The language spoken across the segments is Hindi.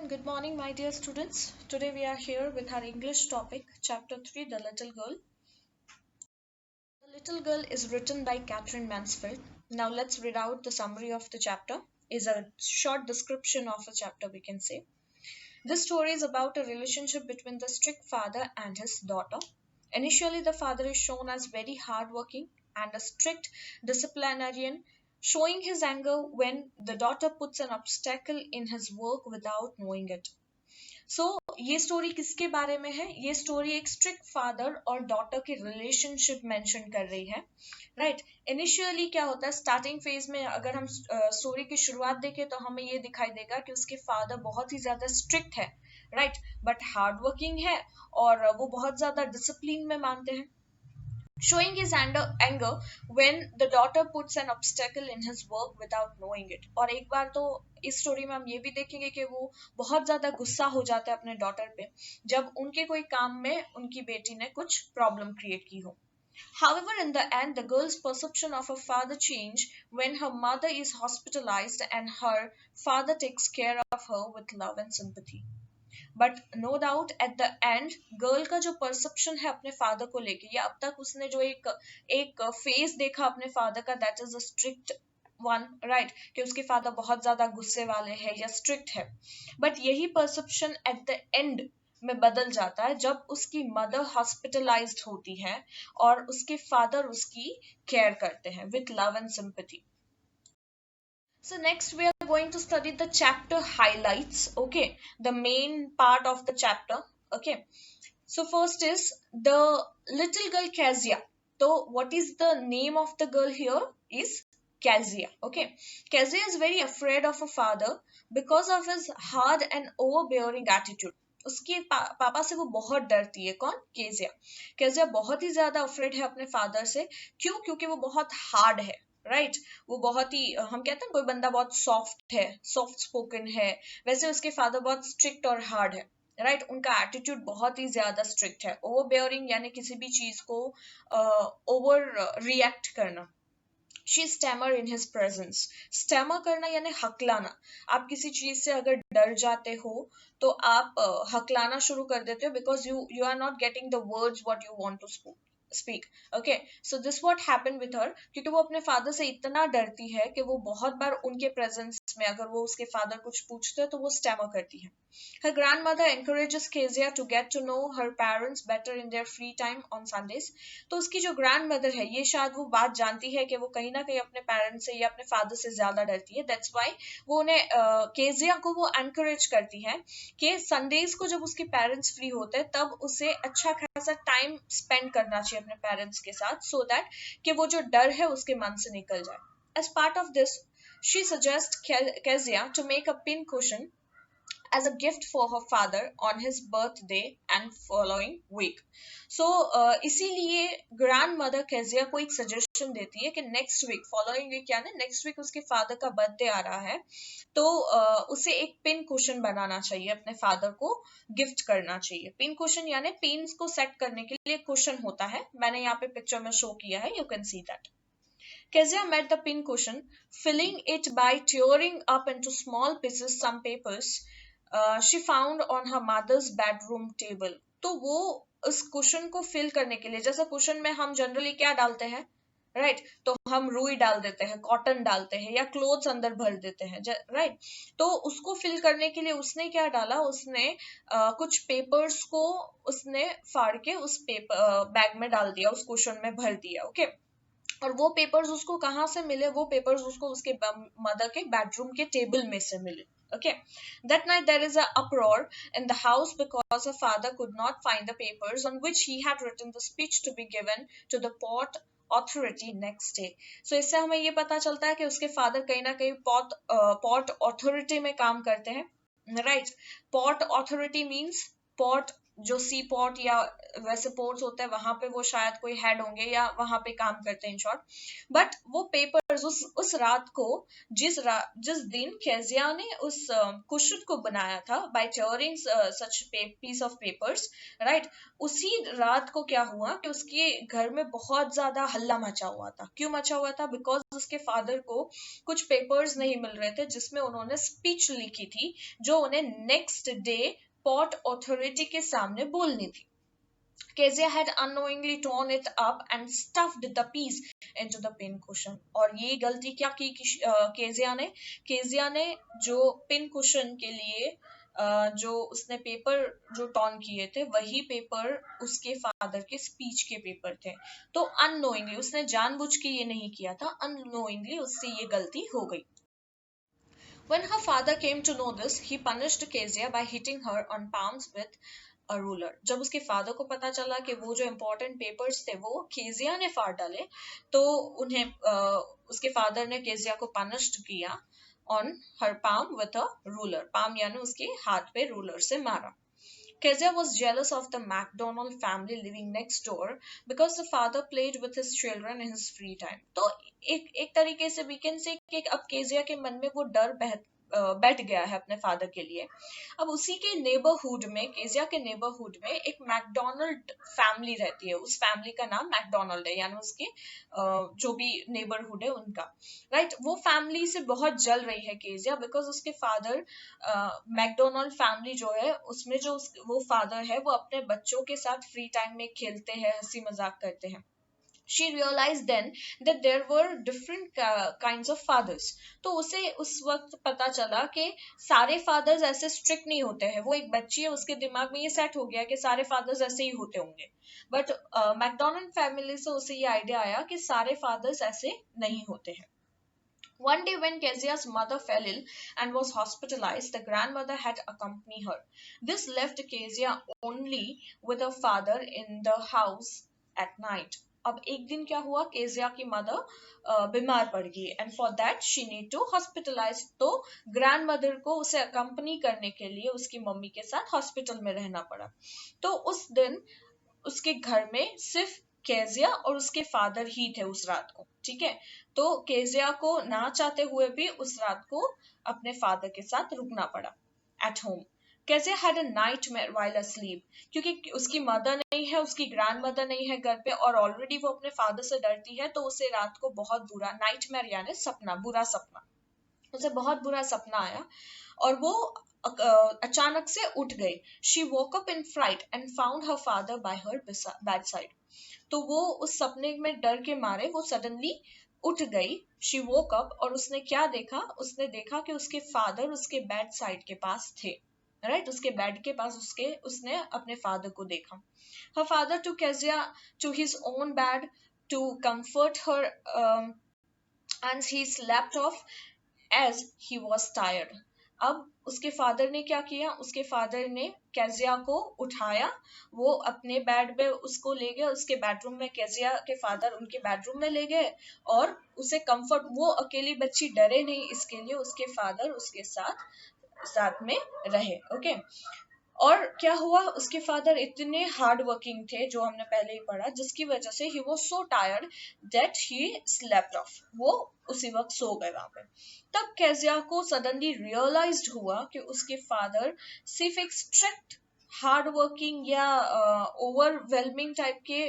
and good morning, my dear students. Today we are here with our English topic, Chapter 3, The Little Girl. The Little Girl is written by Catherine Mansfield. Now let's read out the summary of the chapter. Is a short description of a chapter, we can say. This story is about a relationship between the strict father and his daughter. Initially, the father is shown as very hardworking and a strict disciplinarian, showing his anger when the daughter puts an obstacle in his work without knowing it. सो ये स्टोरी किसके बारे में है? ये स्टोरी एक स्ट्रिक्ट फादर और डॉटर के रिलेशनशिप मेंशन कर रही है, राइट। इनिशियली क्या होता है, स्टार्टिंग फेज में अगर हम स्टोरी की शुरुआत देखें तो हमें ये दिखाई देगा कि उसके फादर बहुत ही ज्यादा स्ट्रिक्ट है, राइट, बट हार्ड वर्किंग है और वो बहुत ज्यादा डिसिप्लिन में मानते हैं, showing his anger when the daughter puts an obstacle in his work without knowing it. और एक बार तो इस स्टोरी में हम ये भी देखेंगे कि वो बहुत ज्यादा गुस्सा हो जाता है अपने डॉटर पे जब उनके कोई काम में उनकी बेटी ने कुछ प्रॉब्लम क्रिएट की हो. However, in the end, the girl's perception of her father change when her mother is hospitalized and her father takes care of her with love and sympathy. But no doubt at the end girl का जो परसेप्शन है अपने फादर को लेके, या अब तक उसने जो एक फेस देखा अपने फादर का, that is a strict one, right, कि उसके फादर बहुत ज्यादा गुस्से वाले हैं या स्ट्रिक्ट है, बट यही परसेप्शन एट द एंड में बदल जाता है जब उसकी मदर हॉस्पिटलाइज्ड होती है और उसके फादर उसकी केयर करते हैं with love and sympathy. So next we are going to study the chapter highlights, okay, the main part of the chapter, okay. So first is the little girl Kezia. So what is the name of the girl here is Kezia, okay. Kezia is very afraid of her father because of his hard and overbearing attitude. उसके पापा से वो बहुत डरती है. कौन? केजिया. केजिया बहुत ही ज्यादा अफ्रेड है अपने फादर से. क्यों? क्योंकि वो बहुत हार्ड है, राइट, वो बहुत ही, हम कहते हैं कोई बंदा बहुत सॉफ्ट है, सॉफ्ट स्पोकन है, वैसे उसके फादर बहुत स्ट्रिक्ट और हार्ड है, राइट. उनका एटीट्यूड बहुत ही ज्यादा स्ट्रिक्ट है. ओवर बेयरिंग यानी किसी भी चीज को ओवर रिएक्ट करना. She stammer in his presence. Stammer करना यानी हकलाना. आप किसी चीज से अगर डर जाते हो तो आप हकलाना शुरू कर देते हो because you are not getting the words what you want to speak, okay. So this what happened with her, क्योंकि वो अपने फादर से इतना डरती है कि वो बहुत बार उनके प्रेजेंस में अगर वो उसके फादर कुछ पूछते हैं तो वो स्टैमर करती है. Her grandmother encourages Kezia to get to know her parents better in their free time on Sundays. तो उसकी जो grandmother है ये शायद वो बात जानती है कि वो कहीं ना कहीं अपने पेरेंट्स से या अपने फादर से ज्यादा डरती है. That's why वो उन्हें केजिया को वो encourage करती है कि संडेज को जब उसके पेरेंट्स फ्री होते हैं तब उसे अच्छा खासा टाइम स्पेंड करना चाहिए अपने पेरेंट्स के साथ, so that कि वो जो डर है उसके मन से निकल जाए. As part of this, she suggests Kezia to make a pin cushion as a gift for her father on his birthday and following week. So इसीलिए ग्रैंड मदर केजिया को एक सजेशन देती है कि नेक्स्ट वीक, फॉलोइंग वीक यानी नेक्स्ट वीक उसके फादर का बर्थडे आ रहा है तो उसे एक पिन कुशन बनाना चाहिए, अपने फादर को गिफ्ट करना चाहिए. पिन कुशन यानी पिन्स को सेट करने के लिए कुशन होता है. मैंने यहाँ पे पिक्चर में शो किया है, you can see that. Kezia met the pin cushion, filling it by tearing up into small pieces some papers she found on her mother's bedroom table. तो वो उस कुशन को फिल करने के लिए, जैसे कुशन में हम जनरली क्या डालते हैं, राइट, तो हम रुई डाल देते हैं, कॉटन डालते हैं या क्लोथ्स अंदर भर देते हैं, राइट. तो उसको फिल करने के लिए उसने क्या डाला, उसने कुछ पेपर्स को उसने फाड़ के उस पेपर बैग में डाल दिया, उस कुशन में भर दिया, ओके. और वो पेपर्स उसको कहाँ से मिले? वो पेपर्स उसको उसके मदर के बेडरूम के टेबल में से मिले. Okay. That night there is an uproar in the house because her father could not find the papers on which he had written the speech to be given to the port authority next day. So इससे हमें ये पता चलता है कि उसके फादर कहीं ना कहीं port authority में काम करते हैं, right? Port authority means port जो सी पोर्ट या वैसे पोर्ट्स होते हैं वहां पे वो शायद कोई हेड होंगे या वहां पे काम करते हैं इन शॉर्ट। बट वो पेपर्स उस रात को जिस दिन केजिया ने उस कुशन को बनाया था by tearing such piece of papers, right, उसी रात को क्या हुआ कि उसके घर में बहुत ज्यादा हल्ला मचा हुआ था। क्यों मचा हुआ था? बिकॉज उसके फादर को कुछ पेपर्स नहीं मिल रहे थे जिसमें उन्होंने स्पीच लिखी थी जो उन्हें नेक्स्ट डे पोर्ट अथॉरिटी के सामने बोलनी थी। Kezia had unknowingly torn it up and stuffed the piece into the pin cushion. और ये गलती क्या की केजिया ने जो पिन कुशन के लिए जो उसने पेपर जो टॉर्न किए थे वही पेपर उसके फादर के स्पीच के पेपर थे। तो अननोइंगली, उसने जानबूझ के ये नहीं किया था, अननोइंगली उससे ये गलती हो गई। When her father came to know this, he punished Kezia by hitting her on palms with a ruler. जब उसके फादर को पता चला कि वो जो इम्पोर्टेंट पेपर्स थे वो केजिया ने फाड़ डाले, तो उसके फादर ने केजिया को पनिश्ड किया on her palm with a ruler. palm यानी उसके हाथ पे रूलर से मारा। Kezia was jealous of the MacDonald family living next door because the father played with his children in his free time. तो एक तरीके से we can say कि अब केजिया के मन में वो डर बैठ गया है अपने फादर के लिए। अब उसी के नेबरहुड में, केजिया के नेबरहुड में एक मैकडोनल्ड फैमिली रहती है। उस फैमिली का नाम मैकडोनल्ड है, यानी उसके जो भी नेबरहुड है उनका, राइट। वो फैमिली से बहुत जल रही है केजिया बिकॉज उसके फादर, मैकडोनल्ड फैमिली जो है उसमें जो वो फादर है वो अपने बच्चों के साथ फ्री टाइम में खेलते हैं, हंसी मजाक करते हैं। She realized then that there were different kinds of fathers. तो उसे उस वक्त पता चला कि सारे फादर्स ऐसे स्ट्रिक्ट नहीं होते हैं। वो एक बच्ची है, उसके दिमाग में ये सेट हो गया कि सारे फादर्स ऐसे ही होते होंगे। बट मैकडोनल्ड फैमिली से उसे ये आइडिया आया कि सारे फादर्स ऐसे नहीं होते हैं। One day when Kezia's mother fell ill and was hospitalized, the grandmother had accompanied her. This left Kezia only with her father in the house at night. अब एक दिन क्या हुआ, केजिया की मदर बीमार पड़ गई and for that she need to hospitalize. तो ग्रैंड मदर को उसे अकम्पनी करने के लिए उसकी मम्मी के साथ हॉस्पिटल में रहना पड़ा। तो उस दिन उसके घर में सिर्फ केजिया और उसके फादर ही थे उस रात को, ठीक है। तो केजिया को ना चाहते हुए भी उस रात को अपने फादर के साथ रुकना पड़ा at home. Kezia had a nightmare while asleep, क्योंकि उसकी मदर नहीं है, उसकी ग्रैंड मदर नहीं है घर पे और ऑलरेडी वो अपने फादर से डरती है। तो उसे रात को बहुत बुरा, नाइटमेयर यानी सपना, बुरा सपना, उसे बहुत बुरा सपना आया और वो अचानक से उठ गई। She woke up in fright and found her father by her bedside. तो वो उस सपने में डर के मारे वो सडनली उठ गई। She woke up और उसने क्या देखा, उसने देखा कि उसके फादर उसके बेड साइड के पास थे, राइट, उसके बेड के पास उसने अपने फादर को देखा। Her father took Kezia to his own bed to comfort her and he slept off as he was tired. अब उसके फादर ने क्या किया, उसके फादर ने केजिया को उठाया, वो अपने बेड पे उसको ले गए, उसके बेडरूम में केजिया के फादर उनके बेडरूम में ले गए और उसे कंफर्ट, वो अकेली बच्ची डरे नहीं इसके लिए उसके फादर उसके साथ में रहे, ओके। और क्या हुआ, उसके फादर इतने हार्ड वर्किंग थे जो हमने पहले ही पढ़ा, जिसकी वजह से ही वो so tired that he slept of, वो उसी वक्त सो गए वहां पे। तब केजिया को सडनली रियलाइज्ड हुआ कि उसके फादर सिर्फ एक स्ट्रिक्ट हार्ड वर्किंग या ओवरवेलमिंग टाइप के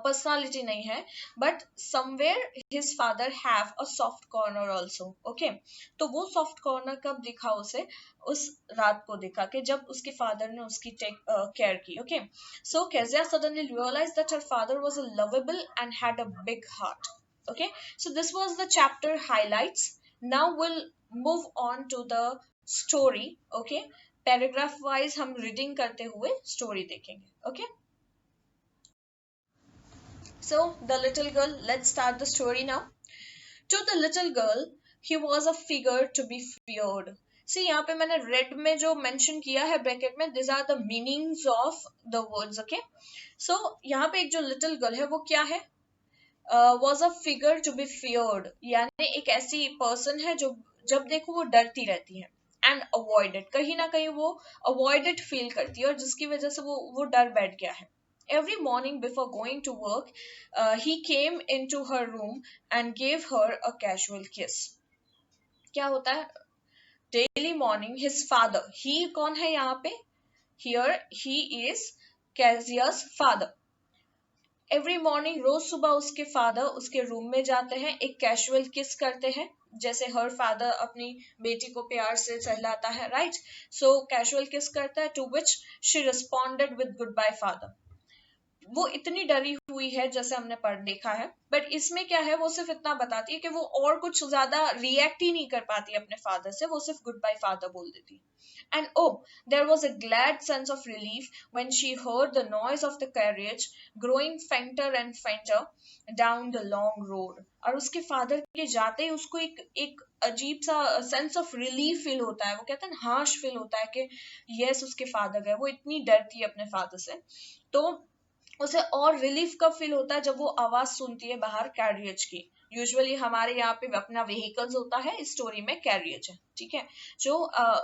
personality नहीं है, but somewhere his father have a soft corner also, okay। तो वो soft corner कब दिखा उसे, उस रात को दिखा कि जब उसके father ने उसकी care की, okay। So Kezia suddenly realized that her father was a lovable and had a big heart, okay। So this was the chapter highlights. Now we'll move on to the story, okay। Paragraph wise हम रीडिंग करते हुए स्टोरी देखेंगे, okay। So the little girl, let's start the story now. To the little girl, he was a figure to be feared. See, यहाँ पे मैंने रेड में जो मेंशन किया है ब्रैकेट में, these are the meanings of the words, okay? So यहाँ पे एक जो little girl है वो क्या है? Was a figure to be feared, यानी एक ऐसी person है जो जब देखो वो डरती रहती है, एंड अवॉइडेड, कहीं ना कहीं वो अवॉइडेड फील करती है और जिसकी वजह से वो डर बैठ गया है. Every morning before going to work, he came into her room and gave her a casual kiss. क्या होता है? Daily morning, his father, he कौन है यहाँ पे? Here he is Kezia's father. Every morning, रोज सुबह उसके फादर उसके रूम में जाते हैं, एक कैजुअल किस करते हैं, जैसे हर फादर अपनी बेटी को प्यार से सहलाता है, राइट? सो कैजुअल किस करता है, to which she responded with good bye father. वो इतनी डरी हुई है जैसे हमने पढ़ देखा है, बट इसमें क्या है, वो सिर्फ इतना बताती है कि वो और कुछ ज्यादा रिएक्ट ही नहीं कर पाती अपने फादर से, वो सिर्फ गुड बाय फादर बोल देती है. And oh, there was a glad sense of relief when she heard the noise of the carriage growing fainter and fainter down the long road. और उसके फादर के जाते ही उसको एक अजीब सा सेंस ऑफ रिलीफ फील होता है, वो कहते हैं हाश फील होता है कि यस उसके फादर गए. वो इतनी डरती है अपने फादर से, तो उसे और रिलीफ कब फील होता है, जब वो आवाज सुनती है बाहर कैरियज की. यूजुअली हमारे यहाँ पे अपना व्हीकल्स होता है, इस स्टोरी में कैरियज है, ठीक है. जो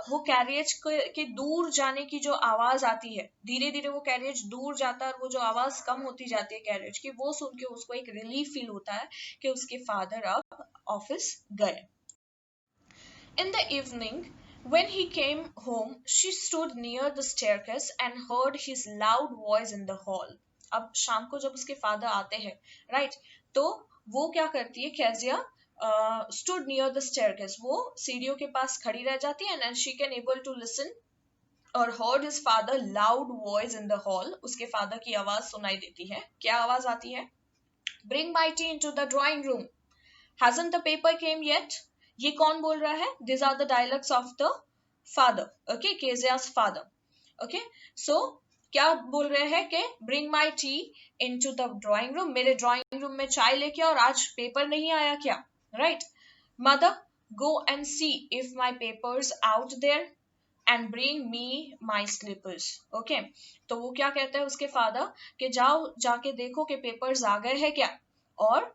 वो कैरियज के दूर जाने की जो आवाज आती है, धीरे धीरे वो कैरियज दूर जाता है और वो जो आवाज कम होती जाती है कैरियज की, वो सुन के उसको एक रिलीफ फील होता है कि उसके फादर अब ऑफिस गए. In the evening, when he came home, she stood near the staircase and heard his loud voice in the hall. अब शाम को जब उसके फादर आते हैं, राइट, तो वो क्या करती है, Kezia stood near the staircase, वो सीढ़ियों के पास खड़ी रह जाती है, and she can able to listen और heard his father loud voice in the hall. उसके फादर की आवाज सुनाई देती है. क्या आवाज आती है? Bring my tea into the drawing room. Hasn't the paper came yet? ये कौन बोल रहा है? These are the dialogues of the father. Okay, Kezia's father. Okay, so क्या बोल रहे हैं कि bring my tea into the drawing room. मेरे drawing room में चाय लेके, और आज पेपर नहीं आया क्या? Right? Mother, go and see if my paper's out there and bring me my slippers. Okay, तो वो क्या कहता है उसके फादर कि जाओ जाके देखो कि पेपर्स आ गए हैं क्या, और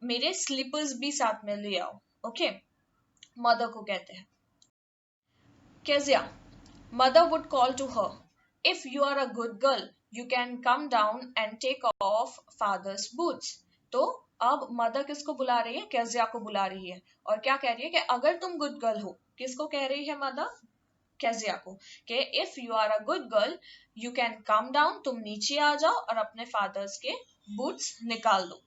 मेरे स्लीपर्स भी साथ में ले आओ. ओके, मदर को कहते हैं. Kezia, mother would call to her, if you are a good girl, you can come down and take off father's boots. तो अब मदर किसको बुला रही है? केजिया को बुला रही है, और क्या कह रही है कि अगर तुम गुड गर्ल हो. किसको कह रही है मदर? केजिया को, कि if you are a good girl you can come down, तुम नीचे आ जाओ और अपने फादर्स के बूट्स निकाल दो.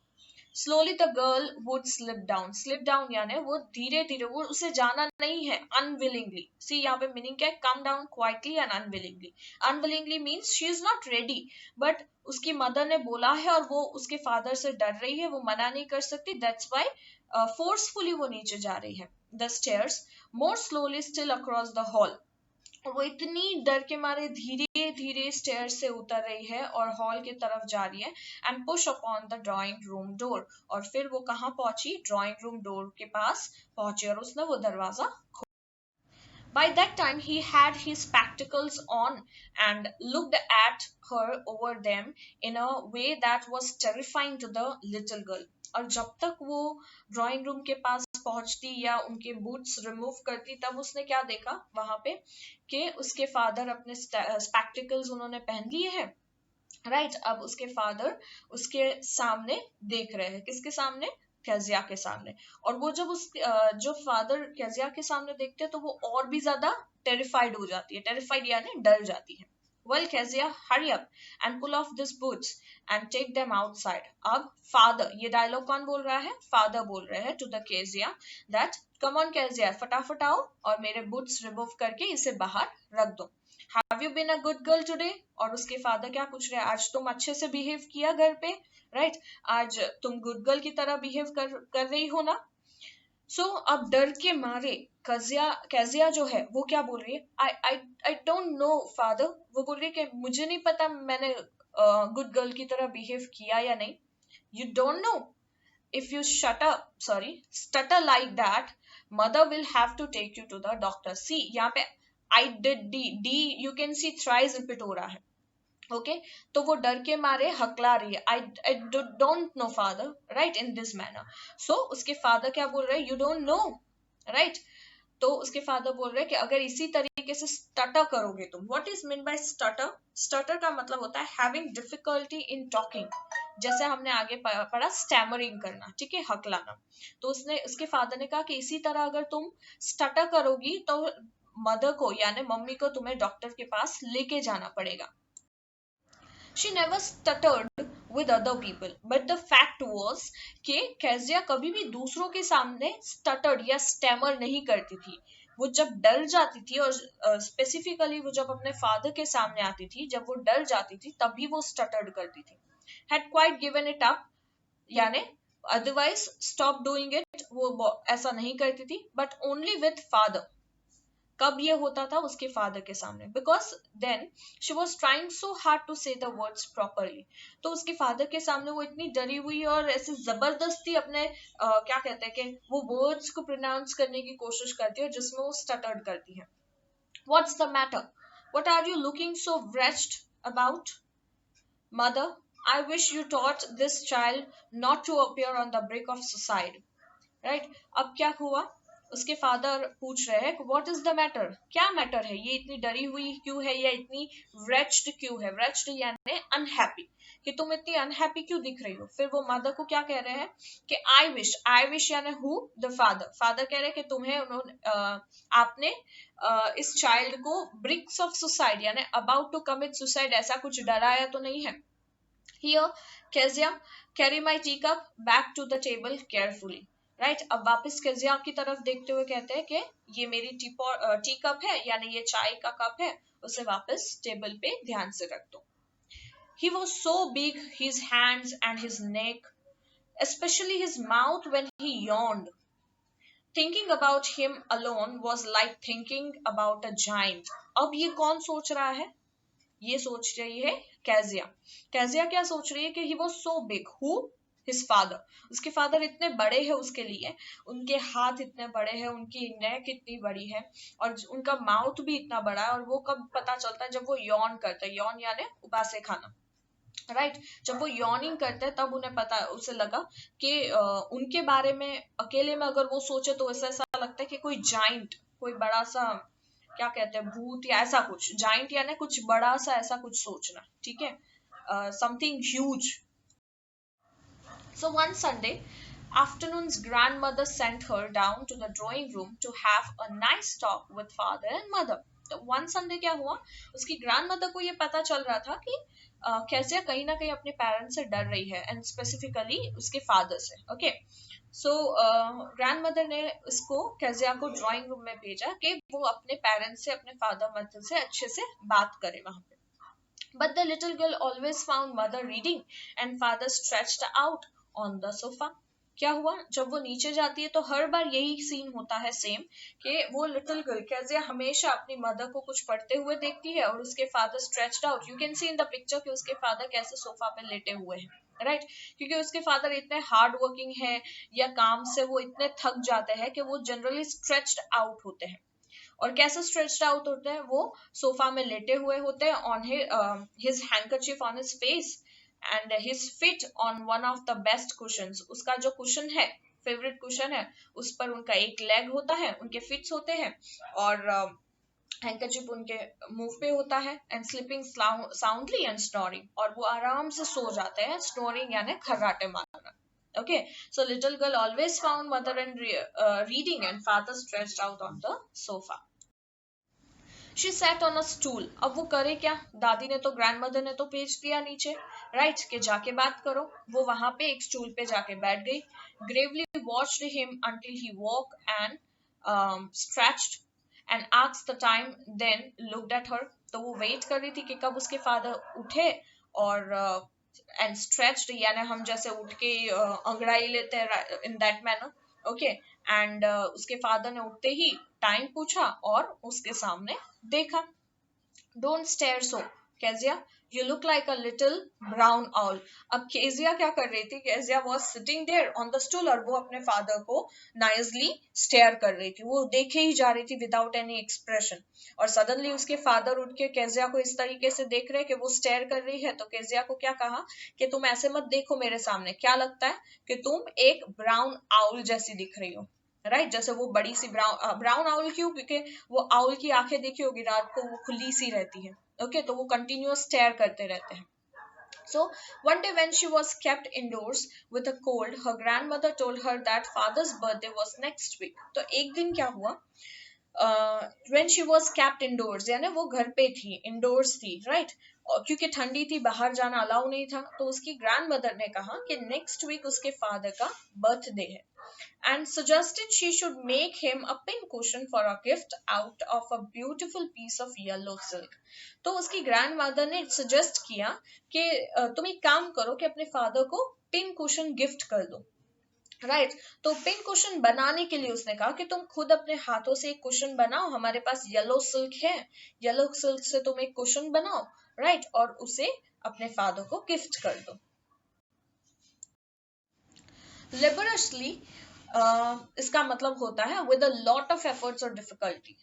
Slowly the girl would slip down. Slip down यानी वो धीरे धीरे, वो उसे जाना नहीं है, unwillingly. See यहाँ पे मीनिंग क्या है? Come down quietly and unwillingly. Unwillingly means she is not ready, but उसकी मदर ने बोला है और वो उसके फादर से डर रही है, वो मना नहीं कर सकती. That's why forcefully वो नीचे जा रही है. The stairs more slowly still across the hall. वो इतनी डर के मारे धीरे धीरे स्टेयर से उतर रही है और हॉल की तरफ जा रही है. And push upon the drawing room door, और फिर वो कहाँ पहुंची? ड्राइंग रूम डोर के पास पहुंची और उसने वो दरवाजा खोला. By that time he had his spectacles on and looked at her over them in a way that was terrifying to the little girl. और जब तक वो ड्राइंग रूम के पास पहुंचती या उनके बूट्स रिमूव करती, तब उसने क्या देखा वहां पे कि उसके फादर अपने स्पेक्टिकल्स उन्होंने पहन लिए हैं, राइट. अब उसके फादर उसके सामने देख रहे हैं. किसके सामने? केजिया के सामने. और वो जब उस जो फादर केजिया के सामने देखते हैं तो वो और भी ज्यादा टेरिफाइड हो जाती है. टेरिफाइड यानी डर जाती है. Well, Kezia, hurry up and pull off these boots and take them outside. अब father, ये डायलॉग कौन बोल रहा है? फादर बोल रहे हैं to the Kezia that come on Kezia, फटाफट आओ और मेरे boots remove करके इसे बाहर रख दो. Have you been a good girl today? और उसके फादर क्या पूछ रहे हैं? आज तुम अच्छे से बिहेव किया घर पे, राइट? आज तुम गुड गर्ल की तरह बिहेव कर रही हो ना? सो अब डर के मारे केजिया जो है वो क्या बोल रही है? I don't know father. वो बोल रही है कि मुझे नहीं पता मैंने गुड गर्ल की तरह बिहेव किया या नहीं. You don't no? If you stutter like that, mother will have to take you to the doctor. See यहाँ पे I did D you can see thrice repeat हो रहा है. ओके, तो वो डर के मारे हकला रही है. I don't know father, right, in this manner. So उसके फादर क्या बोल रहे हैं? You don't know, right. तो उसके फादर बोल रहे हैं कि अगर इसी तरीके से स्टटर करोगे तुम, what is mean by stutter? Stutter का मतलब होता है हैविंग डिफिकल्टी इन टॉकिंग, जैसे हमने आगे पढ़ा स्टैमरिंग करना, ठीक है, हकलाना। तो उसके फादर ने कहा कि इसी तरह अगर तुम स्टटर करोगी तो मदर को यानी मम्मी को तुम्हें डॉक्टर के पास लेके जाना पड़ेगा। She never stuttered with other people, but the fact was कि कैजिया कभी भी दूसरों के सामने stuttered या stammer नहीं करती थी। वो जब डर जाती थी और स्पेसिफिकली वो जब अपने फादर के सामने आती थी, जब वो डर जाती थी तभी वो stuttered करती थी। Had quite given it up, यानी otherwise stop doing it, वो ऐसा नहीं करती थी, but only with father। कब ये होता था? उसके फादर के सामने, because then she was trying so hard to say the words properly. तो उसके फादर के सामने वो इतनी डरी हुई और ऐसे जबरदस्ती अपने क्या कहते हैं कि वो वर्ड्स को प्रोनाउंस करने की कोशिश करती है जिसमें वो स्टटर्ड करती है। What's the matter? What are you looking so wretched about? Mother, I wish you taught this child not to appear on the brink of suicide. Right? अब क्या हुआ? उसके फादर पूछ रहे हैं व्हाट इज द मैटर, क्या मैटर है, ये इतनी डरी हुई क्यों है या इतनी wretched क्यों है? wretched यानी अनहैप्पी, कि तुम इतनी अनहैप्पी क्यों दिख रही हो? फिर वो मदर को क्या कह रहे हैं कि आई विश यानी हु? The father. फादर कह रहे हैं कि तुम्हें आपने इस चाइल्ड को ब्रिक्स ऑफ सुसाइड यानी अबाउट टू कमिट सुसाइड ऐसा कुछ डराया तो नहीं है? Here, Kezia, carry my teacup back to the table carefully. Right? अब वापस केजिया की तरफ देखते हुए कहते हैं कि ये मेरी टी कप है यानी ये चाय का कप है, उसे वापस टेबल पे ध्यान से रख दो। He was so big, his hands and his neck, especially his mouth when he yawned. Thinking about him alone was like thinking about a giant. अब ये कौन सोच रहा है? ये सोच रही है कैजिया। कैजिया क्या सोच रही है कि he was so big, who? His father. उसके फादर इतने बड़े हैं उसके लिए, उनके हाथ इतने बड़े हैं, उनकी नेक इतनी बड़ी है और उनका माउथ भी इतना बड़ा है। और वो कब पता चलता है? जब वो यॉन करते हैं, यॉन यानी उबासे खाना, राइट? जब वो यॉनिंग करते हैं तब उसे लगा कि उनके बारे में अकेले में अगर वो सोचे तो ऐसा लगता है कि कोई जाइंट, कोई बड़ा सा क्या कहते हैं, भूत या ऐसा कुछ। जाइंट यानी कुछ बड़ा सा ऐसा कुछ सोचना, ठीक है, something huge. So one Sunday afternoon's grandmother sent her down to the drawing room to have a nice talk with father and mother. तो वन संडे क्या हुआ? उसकी ग्रैंड मदर को ये पता चल रहा था कि कैसे कहीं ना कहीं अपने पेरेंट्स से डर रही है एंड स्पेसिफिकली उसके फादर से। ओके, सो ग्रैंड मदर ने उसको कैजिया को ड्राइंग रूम में भेजा कि वो अपने पेरेंट्स से, अपने फादर मदर से अच्छे से बात करे वहां पे। But the little girl always found mother reading and father stretched out on the sofa. क्या हुआ? जब वो नीचे जाती है तो हर बार यही सीन होता है सेम, कि वो लिटिल गर्ल कैसे हमेशा अपनी मदर को कुछ पढ़ते हुए देखती है और उसके father stretched out. You can see in the picture कि उसके फादर कैसे सोफा पे लेटे हुए हैं, राइट? क्योंकि उसके फादर इतने हार्ड वर्किंग है या काम से वो इतने थक जाते हैं कि वो जनरली स्ट्रेच्ड आउट होते हैं। और कैसे स्ट्रेच्ड आउट होते हैं? वो सोफा में लेटे हुए होते हैं, on his handkerchief on his face and his feet on one of the best cushions. उसका जो कुशन है, फेवरेट कुशन है, उस पर उनका एक लेग होता है, उनके फिट्स होते हैं और हैंकरचीफ उनके मुंह पे होता है। And sleeping soundly and snoring, और वो आराम से सो जाते हैं। स्नोरिंग यानी खर्राटे मारना। Okay, so little girl always found mother and reading and father stretched out on the sofa. She sat on a stool. अब वो करे क्या? दादी ने तो, ग्रैंडमदर ने तो भेज दिया नीचे, राइट, कि जाके बात करो। वो वहां पे एक स्टूल पे जाके बैठ गई। Gravely watched him until he woke and stretched and asked the time, then looked at her. तो वो वेट कर रही थी कि कब उसके फादर उठे और एंड स्ट्रेच्ड यानी हम जैसे उठ के अंगड़ाई लेते हैं in that manner. Okay, and उसके फादर ने उठते ही टाइम पूछा और उसके सामने देखा। Don't stare so Kezia, you look like a little brown owl. अब केजिया क्या कर रही थी? Kezia was sitting there on the stool और वो अपने फादर को नाइसली स्टेयर कर रही थी, वो देखे ही जा रही थी विदाउट एनी एक्सप्रेशन। और सडनली उसके फादर उठ के केजिया को इस तरीके से देख रहे कि वो स्टेयर कर रही है, तो केजिया को क्या कहा कि तुम ऐसे मत देखो मेरे सामने, क्या लगता है कि तुम एक ब्राउन आउल जैसी दिख रही हो, राइट जैसे वो बड़ी सी ब्राउन आउल क्यों, क्योंकि वो आउल की आंखें देखी होगी रात को वो खुली सी रहती है, ओके तो वो कंटिन्यूअस स्टेयर करते रहते हैं. So one day when she was kept indoors with a cold, her grandmother told her that father's birthday was next week. तो एक दिन क्या हुआ, when she was kept indoors यानी वो घर पे थी, indoors थी, right? और क्योंकि ठंडी थी बाहर जाना अलाउ नहीं था, तो उसकी ग्रैंडमदर ने कहा कि नेक्स्ट वीक उसके फादर का बर्थडे है, and suggested she should make him a pin cushion for a gift out of a beautiful piece of yellow silk. तो उसकी ग्रैंडमदर ने सजेस्ट किया कि तुम एक काम करो कि अपने फादर को पिन कुशन गिफ्ट कर दो, राइट तो पिन कुशन बनाने के लिए उसने कहा कि तुम खुद अपने हाथों से एक कुशन बनाओ, हमारे पास येलो सिल्क है, येलो सिल्क से तुम एक कुशन बनाओ, राइट और उसे अपने फादर को गिफ्ट कर दो. लेबोरियसली इसका मतलब होता है with a lot of efforts or difficulty.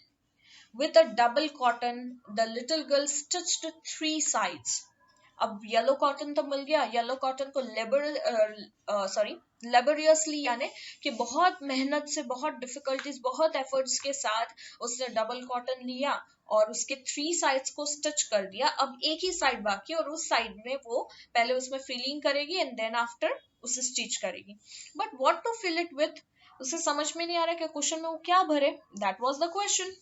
With a double cotton, the little girl stitched 3 sides. अब येलो कॉटन तो मिल गया, येलो कॉटन को लेबोरियसली यानी कि बहुत मेहनत से, बहुत डिफिकल्टीज, बहुत एफर्ट्स के साथ उसने डबल कॉटन लिया और उसके 3 साइड्स को स्टिच कर दिया. अब एक ही साइड बाकी और उस साइड में वो पहले उसमें फिलिंग करेगी एंड देन आफ्टर उसे स्टिच करेगी. But what to fill it with, उसे समझ में नहीं आ रहा कि क्वेश्चन में वो क्या भरे. That was the question.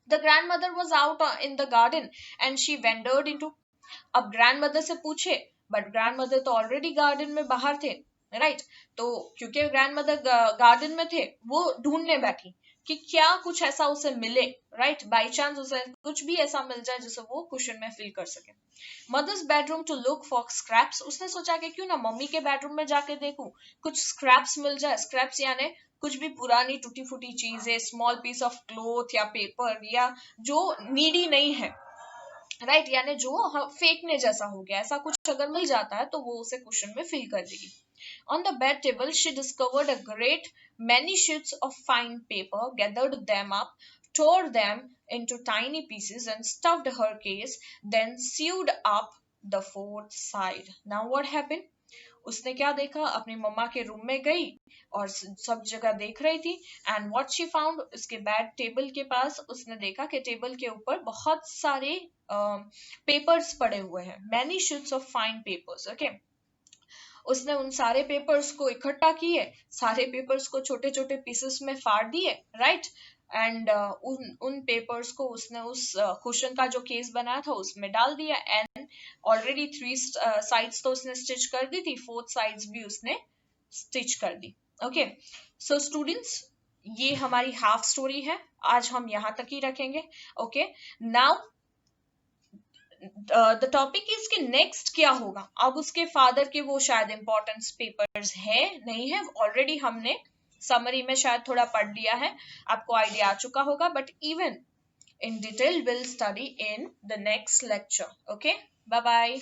The grandmother was out in the garden and she wandered into. अब ग्रैंडमदर से पूछे, बट ग्रैंडमदर तो ऑलरेडी गार्डन में बाहर थे, राइट तो क्योंकि ग्रैंडमदर गार्डन में थे वो ढूंढने बैठी कि क्या कुछ ऐसा उसे मिले, राइट बाई चांस उसे कुछ भी ऐसा मिल जाए जिसे वो कुशन में फिल कर सके. Mother's bedroom to look for scraps, उसने सोचा कि क्यों ना मम्मी के बेडरूम में जाके देखूं, कुछ स्क्रैप्स मिल जाए. स्क्रैप्स यानी कुछ भी पुरानी टूटी फूटी चीजें, स्मॉल पीस ऑफ क्लोथ या पेपर या जो नीडी नहीं है, राइट यानी जो फेंकने जैसा हो गया, ऐसा कुछ अगर मिल जाता है तो वो उसे कुशन में फिल कर देगी. On the bed table, she discovered a great many sheets of fine paper, gathered them up, tore them into tiny pieces, and stuffed her case, then sewed up the fourth side. Now what happened? उसने क्या देखा, अपनी मम्मा के रूम में गई और सब जगह देख रही थी एंड व्हाट शी फाउंड, उसके बेड टेबल के पास उसने देखा कि टेबल के ऊपर बहुत सारे पेपर्स पड़े हुए हैं, many sheets of fine papers. Okay उसने उन सारे पेपर्स को इकट्ठा किए, सारे पेपर्स को छोटे छोटे पीसेस में फाड़ दिए, राइट एंड उन पेपर्स को उसने उस कुशन का जो केस बनाया था उसमें डाल दिया एंड ऑलरेडी 3 साइड्स तो उसने स्टिच कर दी थी, 4th साइड्स भी उसने स्टिच कर दी. ओके सो स्टूडेंट्स ये हमारी हाफ स्टोरी है, आज हम यहाँ तक ही रखेंगे. Okay now the topic is कि नेक्स्ट क्या होगा. अब उसके फादर के वो शायद इंपॉर्टेंट पेपर्स है नहीं है, ऑलरेडी हमने समरी में शायद थोड़ा पढ़ लिया है, आपको आइडिया आ चुका होगा, but even in detail we'll study in the next lecture. Okay, bye bye.